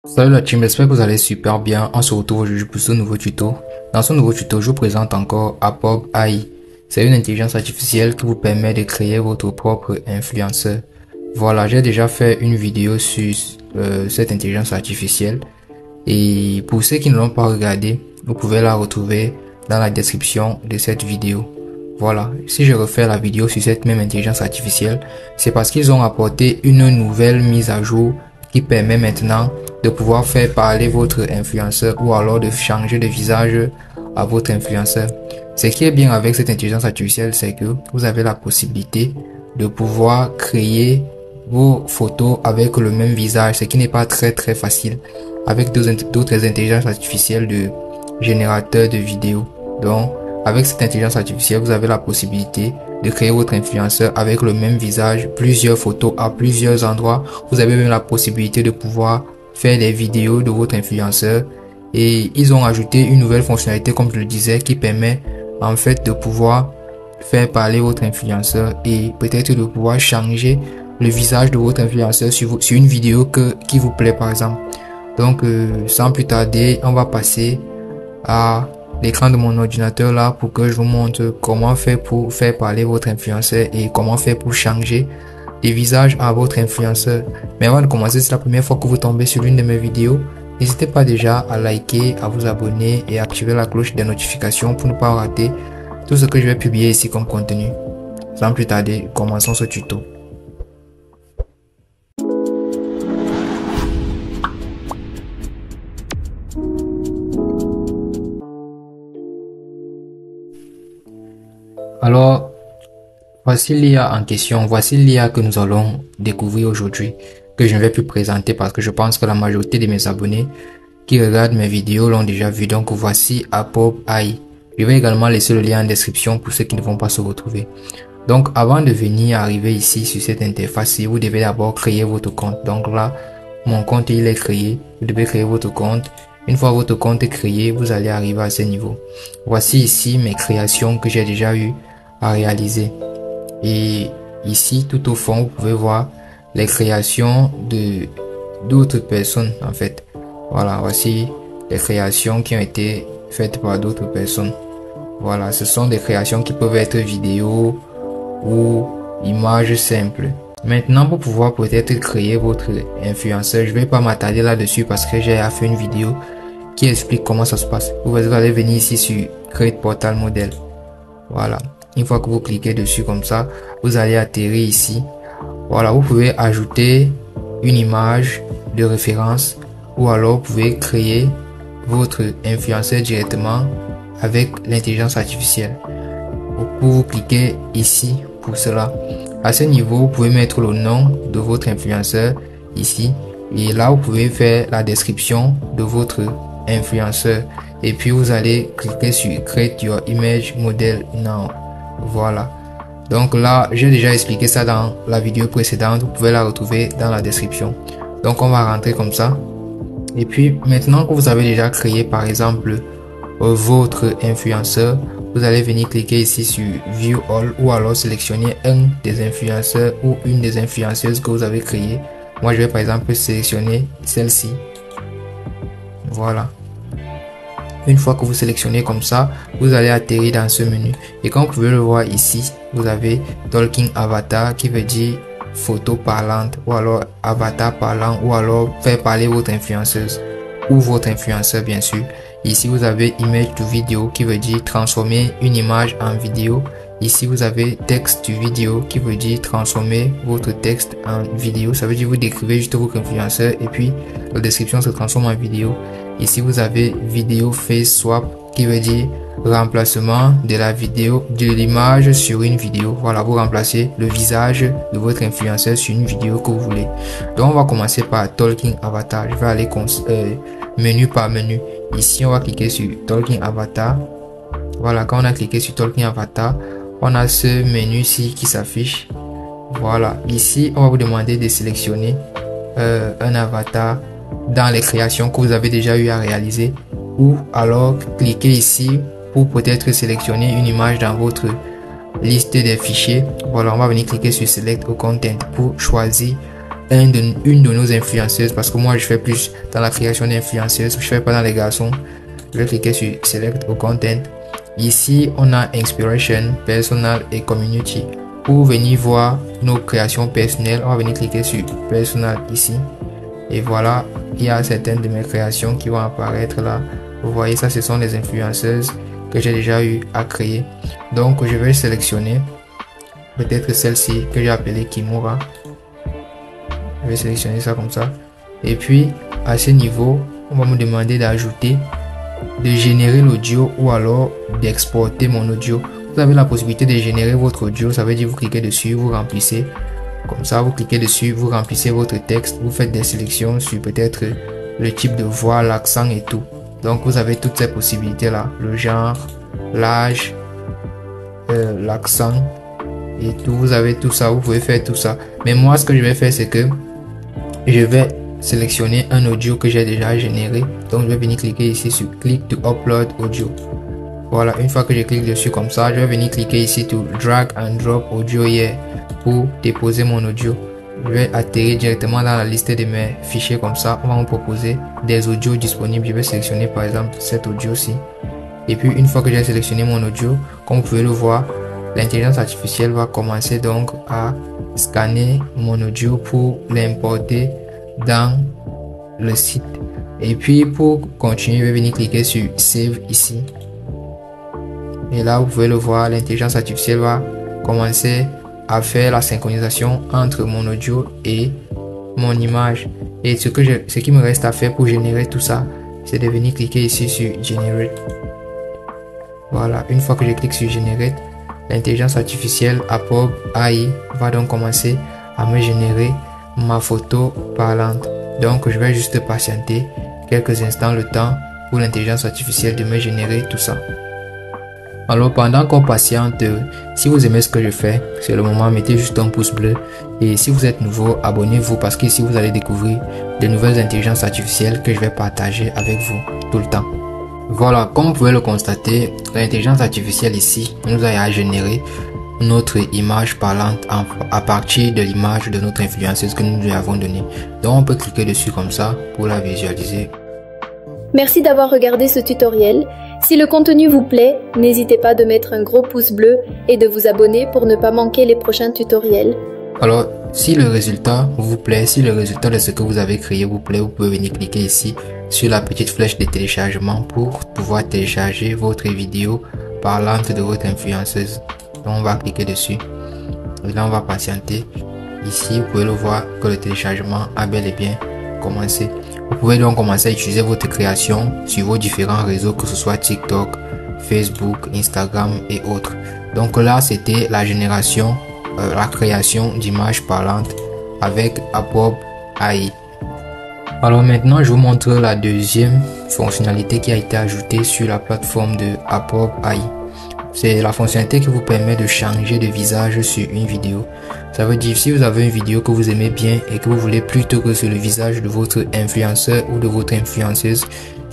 Salut la team, j'espère que vous allez super bien. On se retrouve aujourd'hui pour ce nouveau tuto. Dans ce nouveau tuto, je vous présente encore Apob AI. C'est une intelligence artificielle qui vous permet de créer votre propre influenceur. Voilà, j'ai déjà fait une vidéo sur cette intelligence artificielle. Et pour ceux qui ne l'ont pas regardé, vous pouvez la retrouver dans la description de cette vidéo. Voilà, si je refais la vidéo sur cette même intelligence artificielle, c'est parce qu'ils ont apporté une nouvelle mise à jour qui permet maintenant de pouvoir faire parler votre influenceur ou alors de changer de visage à votre influenceur. Ce qui est bien avec cette intelligence artificielle, c'est que vous avez la possibilité de pouvoir créer vos photos avec le même visage, ce qui n'est pas très facile avec d'autres intelligences artificielles de générateurs de vidéos. Donc, avec cette intelligence artificielle, vous avez la possibilité de créer votre influenceur avec le même visage, plusieurs photos à plusieurs endroits. Vous avez même la possibilité de pouvoir faire des vidéos de votre influenceur. Et ils ont ajouté une nouvelle fonctionnalité, comme je le disais, qui permet en fait de pouvoir faire parler votre influenceur et peut-être de pouvoir changer le visage de votre influenceur sur une vidéo qui vous plaît par exemple. Donc sans plus tarder, on va passer à l'écran de mon ordinateur là pour que je vous montre comment faire pour faire parler votre influenceur et comment faire pour changer les visages à votre influenceur. Mais avant de commencer, c'est la première fois que vous tombez sur l'une de mes vidéos, n'hésitez pas déjà à liker, à vous abonner et à activer la cloche des notifications pour ne pas rater tout ce que je vais publier ici comme contenu. Sans plus tarder, commençons ce tuto. Alors, voici l'IA en question, voici l'IA que nous allons découvrir aujourd'hui, que je ne vais plus présenter parce que je pense que la majorité de mes abonnés qui regardent mes vidéos l'ont déjà vu. Donc voici Apob AI. Je vais également laisser le lien en description pour ceux qui ne vont pas se retrouver. Donc avant de venir arriver ici sur cette interface, vous devez d'abord créer votre compte. Donc là, mon compte il est créé, vous devez créer votre compte. Une fois votre compte est créé, vous allez arriver à ce niveau. Voici ici mes créations que j'ai déjà eu à réaliser. Et ici, tout au fond, vous pouvez voir les créations de d'autres personnes en fait. Voilà, voici les créations qui ont été faites par d'autres personnes. Voilà, ce sont des créations qui peuvent être vidéos ou images simples. Maintenant, pour pouvoir peut-être créer votre influenceur, je vais pas m'attarder là-dessus parce que j'ai fait une vidéo qui explique comment ça se passe. Vous allez venir ici sur Create Portal Model. Voilà. Une fois que vous cliquez dessus comme ça, vous allez atterrir ici. Voilà, vous pouvez ajouter une image de référence ou alors vous pouvez créer votre influenceur directement avec l'intelligence artificielle. Vous cliquez ici pour cela. À ce niveau, vous pouvez mettre le nom de votre influenceur ici et là vous pouvez faire la description de votre influenceur et puis vous allez cliquer sur Create Your Image Model Now. Voilà. Donc là, j'ai déjà expliqué ça dans la vidéo précédente. Vous pouvez la retrouver dans la description. Donc on va rentrer comme ça. Et puis maintenant que vous avez déjà créé par exemple votre influenceur, vous allez venir cliquer ici sur View All ou alors sélectionner un des influenceurs ou une des influenceuses que vous avez créé. Moi je vais par exemple sélectionner celle-ci. Voilà. Une fois que vous sélectionnez comme ça, vous allez atterrir dans ce menu. Et comme vous pouvez le voir ici, vous avez Talking Avatar qui veut dire photo parlante ou alors avatar parlant ou alors faire parler votre influenceuse ou votre influenceur bien sûr. Ici vous avez Image to Video qui veut dire transformer une image en vidéo. Ici vous avez Text to Video qui veut dire transformer votre texte en vidéo. Ça veut dire vous décrivez juste votre influenceur et puis la description se transforme en vidéo. Ici vous avez Video Face Swap qui veut dire remplacement de la vidéo, de l'image sur une vidéo. Voilà, vous remplacez le visage de votre influenceur sur une vidéo que vous voulez. Donc on va commencer par Talking Avatar. Je vais aller menu par menu. Ici on va cliquer sur Talking Avatar. Voilà, quand on a cliqué sur Talking Avatar, on a ce menu ci qui s'affiche. Voilà, ici on va vous demander de sélectionner un avatar dans les créations que vous avez déjà eu à réaliser ou alors cliquez ici pour peut-être sélectionner une image dans votre liste des fichiers. Voilà, on va venir cliquer sur Select au Content pour choisir une de nos influenceuses, parce que moi je fais plus dans la création d'influenceuses, je fais pas dans les garçons. Je vais cliquer sur Select au Content. Ici, on a Inspiration, Personal et Community. Pour venir voir nos créations personnelles, on va venir cliquer sur Personal ici. Et voilà, il y a certaines de mes créations qui vont apparaître là. Vous voyez, ça, ce sont les influenceuses que j'ai déjà eu à créer. Donc, je vais sélectionner peut-être celle-ci que j'ai appelée Kimura. Je vais sélectionner ça comme ça. Et puis, à ce niveau, on va me demander d'ajouter, de générer l'audio ou alors d'exporter mon audio. Vous avez la possibilité de générer votre audio. Ça veut dire vous cliquez dessus, vous remplissez. Comme ça, vous cliquez dessus, vous remplissez votre texte. Vous faites des sélections sur peut-être le type de voix, l'accent et tout. Donc, vous avez toutes ces possibilités-là. Le genre, l'âge, l'accent et tout. Vous avez tout ça. Vous pouvez faire tout ça. Mais moi, ce que je vais faire, c'est que je vais sélectionner un audio que j'ai déjà généré. Donc, je vais venir cliquer ici sur Click to Upload Audio. Voilà, une fois que je clique dessus comme ça, je vais venir cliquer ici sur Drag and Drop Audio Here pour déposer mon audio. Je vais atterrir directement dans la liste de mes fichiers comme ça. On va me proposer des audios disponibles. Je vais sélectionner par exemple cet audio-ci. Et puis, une fois que j'ai sélectionné mon audio, comme vous pouvez le voir, l'intelligence artificielle va commencer donc à scanner mon audio pour l'importer dans le site. Et puis pour continuer, je vais venir cliquer sur Save ici. Et là, vous pouvez le voir, l'intelligence artificielle va commencer à faire la synchronisation entre mon audio et mon image. Et ce qui me reste à faire pour générer tout ça, c'est de venir cliquer ici sur Generate. Voilà, une fois que je clique sur Generate, l'intelligence artificielle Approbe AI va donc commencer à me générer ma photo parlante. Donc, je vais juste patienter quelques instants le temps pour l'intelligence artificielle de me générer tout ça. Alors, pendant qu'on patiente, si vous aimez ce que je fais, c'est le moment, mettez juste un pouce bleu. Et si vous êtes nouveau, abonnez-vous parce qu'ici, vous allez découvrir de nouvelles intelligences artificielles que je vais partager avec vous tout le temps. Voilà, comme vous pouvez le constater, l'intelligence artificielle ici nous a généré notre image parlante à partir de l'image de notre influenceuse que nous lui avons donnée. Donc, on peut cliquer dessus comme ça pour la visualiser. Merci d'avoir regardé ce tutoriel. Si le contenu vous plaît, n'hésitez pas de mettre un gros pouce bleu et de vous abonner pour ne pas manquer les prochains tutoriels. Alors, si le résultat vous plaît, si le résultat de ce que vous avez créé vous plaît, vous pouvez venir cliquer ici sur la petite flèche de téléchargement pour pouvoir télécharger votre vidéo parlante de votre influenceuse. Donc, on va cliquer dessus. Et là, on va patienter. Ici, vous pouvez le voir que le téléchargement a bel et bien commencé. Vous pouvez donc commencer à utiliser votre création sur vos différents réseaux, que ce soit TikTok, Facebook, Instagram et autres. Donc là, c'était la génération, la création d'images parlantes avec Approbe AI. Alors maintenant, je vous montre la deuxième fonctionnalité qui a été ajoutée sur la plateforme de Approbe AI. C'est la fonctionnalité qui vous permet de changer de visage sur une vidéo. Ça veut dire si vous avez une vidéo que vous aimez bien et que vous voulez plutôt que sur le visage de votre influenceur ou de votre influenceuse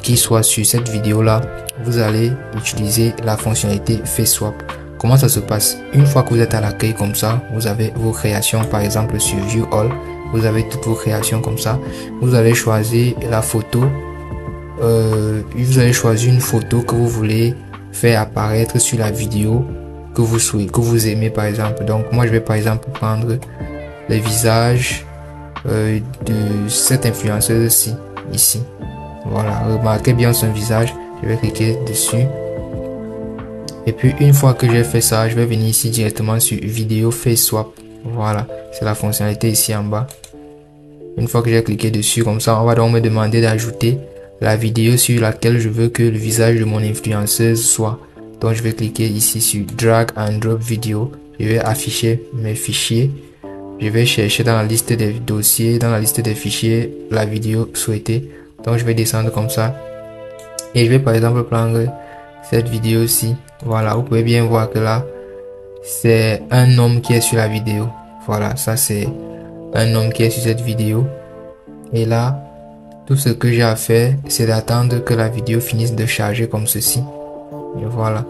qui soit sur cette vidéo là, vous allez utiliser la fonctionnalité Face Swap. Comment ça se passe? Une fois que vous êtes à l'accueil comme ça, vous avez vos créations par exemple sur View All, vous avez toutes vos créations comme ça. Vous allez choisir la photo, vous allez choisir une photo que vous voulez faire apparaître sur la vidéo que vous aimez par exemple. Donc moi je vais par exemple prendre le visage de cette influenceuse ici. Voilà, remarquez bien son visage. Je vais cliquer dessus. Et puis une fois que j'ai fait ça, je vais venir ici directement sur vidéo Face Swap. Voilà, c'est la fonctionnalité ici en bas. Une fois que j'ai cliqué dessus comme ça, on va donc me demander d'ajouter la vidéo sur laquelle je veux que le visage de mon influenceuse soit. Donc je vais cliquer ici sur Drag and Drop Video. Je vais afficher mes fichiers. Je vais chercher dans la liste des dossiers, dans la liste des fichiers, la vidéo souhaitée. Donc je vais descendre comme ça. Et je vais par exemple prendre cette vidéo-ci. Voilà, vous pouvez bien voir que là, c'est un homme qui est sur la vidéo. Voilà, ça c'est un homme qui est sur cette vidéo. Et là, tout ce que j'ai à faire, c'est d'attendre que la vidéo finisse de charger comme ceci. Et voilà.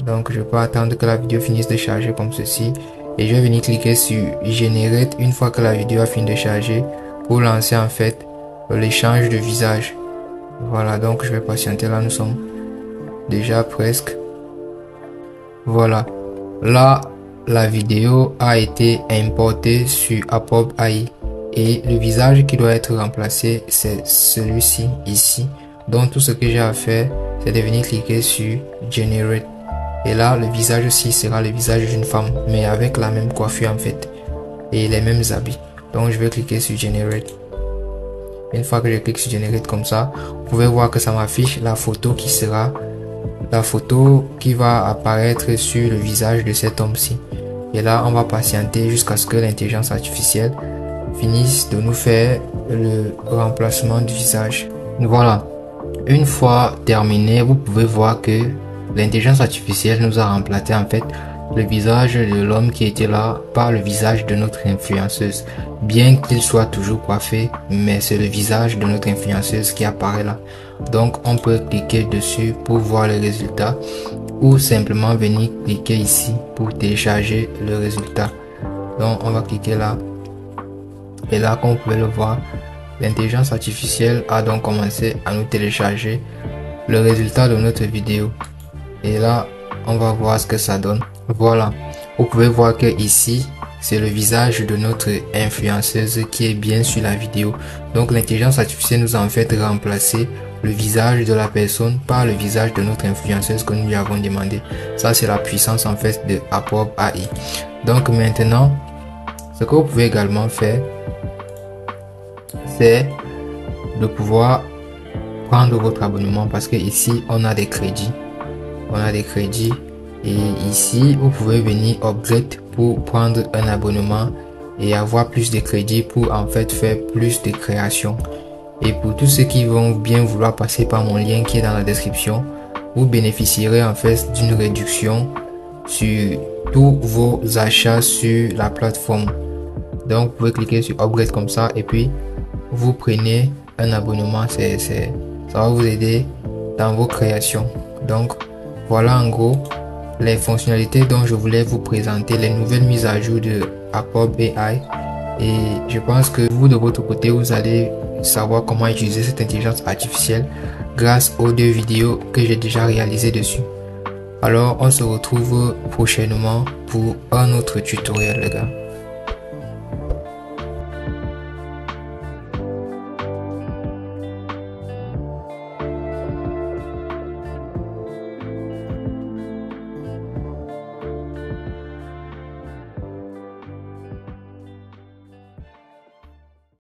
Donc, je peux attendre que la vidéo finisse de charger comme ceci. et je vais venir cliquer sur Generate une fois que la vidéo a fini de charger pour lancer en fait l'échange de visage. Voilà, donc je vais patienter. Là nous sommes déjà presque. Voilà, là la vidéo a été importée sur Apob AI et le visage qui doit être remplacé c'est celui-ci ici. Donc tout ce que j'ai à faire c'est de venir cliquer sur Generate et là le visage aussi sera le visage d'une femme mais avec la même coiffure en fait et les mêmes habits. Donc je vais cliquer sur Generate. Une fois que je clique sur Generate comme ça, vous pouvez voir que ça m'affiche la photo qui sera la photo qui va apparaître sur le visage de cet homme-ci. Et là, on va patienter jusqu'à ce que l'intelligence artificielle finisse de nous faire le remplacement du visage. Voilà. Une fois terminé, vous pouvez voir que l'intelligence artificielle nous a remplacé en fait le visage de l'homme qui était là par le visage de notre influenceuse. Bien qu'il soit toujours coiffé, mais c'est le visage de notre influenceuse qui apparaît là. Donc on peut cliquer dessus pour voir le résultat ou simplement venir cliquer ici pour télécharger le résultat. Donc on va cliquer là et là comme vous pouvez le voir, l'intelligence artificielle a donc commencé à nous télécharger le résultat de notre vidéo et là on va voir ce que ça donne. Voilà, vous pouvez voir que ici c'est le visage de notre influenceuse qui est bien sur la vidéo. Donc l'intelligence artificielle nous a en fait remplacé le visage de la personne par le visage de notre influenceuse que nous lui avons demandé. Ça c'est la puissance en fait de Apob AI. Donc maintenant, ce que vous pouvez également faire, c'est de pouvoir prendre votre abonnement parce que ici on a des crédits. Et ici vous pouvez venir upgrade pour prendre un abonnement et avoir plus de crédits pour en fait faire plus de créations. Et pour tous ceux qui vont bien vouloir passer par mon lien qui est dans la description, vous bénéficierez en fait d'une réduction sur tous vos achats sur la plateforme. Donc vous pouvez cliquer sur upgrade comme ça et puis vous prenez un abonnement. Ça va vous aider dans vos créations. Donc voilà en gros les fonctionnalités dont je voulais vous présenter, les nouvelles mises à jour de Apob AI. Et je pense que vous de votre côté vous allez savoir comment utiliser cette intelligence artificielle grâce aux 2 vidéos que j'ai déjà réalisées dessus. Alors on se retrouve prochainement pour un autre tutoriel les gars.